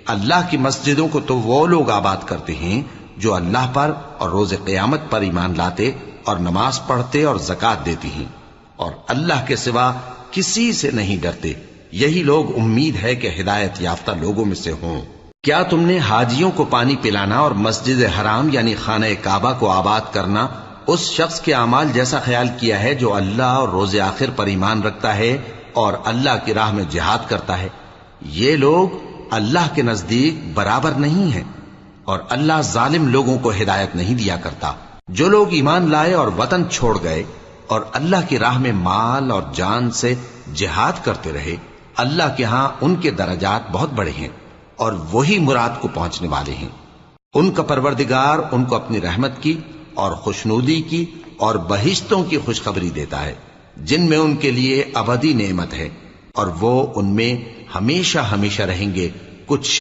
اللہ کی مسجدوں کو تو وہ لوگ آباد کرتے ہیں جو اللہ پر اور روز قیامت پر ایمان لاتے اور نماز پڑھتے اور زکوٰۃ دیتی ہیں اور اللہ کے سوا کسی سے نہیں ڈرتے، یہی لوگ امید ہے کہ ہدایت یافتہ لوگوں میں سے ہوں۔ کیا تم نے حاجیوں کو پانی پلانا اور مسجد حرام یعنی خانہ کعبہ کو آباد کرنا اس شخص کے اعمال جیسا خیال کیا ہے جو اللہ اور روز آخر پر ایمان رکھتا ہے اور اللہ کی راہ میں جہاد کرتا ہے؟ یہ لوگ اللہ کے نزدیک برابر نہیں ہیں، اور اللہ ظالم لوگوں کو ہدایت نہیں دیا کرتا۔ جو لوگ ایمان لائے اور وطن چھوڑ گئے اور اللہ کی راہ میں مال اور جان سے جہاد کرتے رہے، اللہ کے ہاں ان کے درجات بہت بڑے ہیں اور وہی مراد کو پہنچنے والے ہیں۔ ان کا پروردگار ان کو اپنی رحمت کی اور خوشنودی کی اور بہشتوں کی خوشخبری دیتا ہے جن میں ان کے لیے ابدی نعمت ہے، اور وہ ان میں ہمیشہ ہمیشہ رہیں گے، کچھ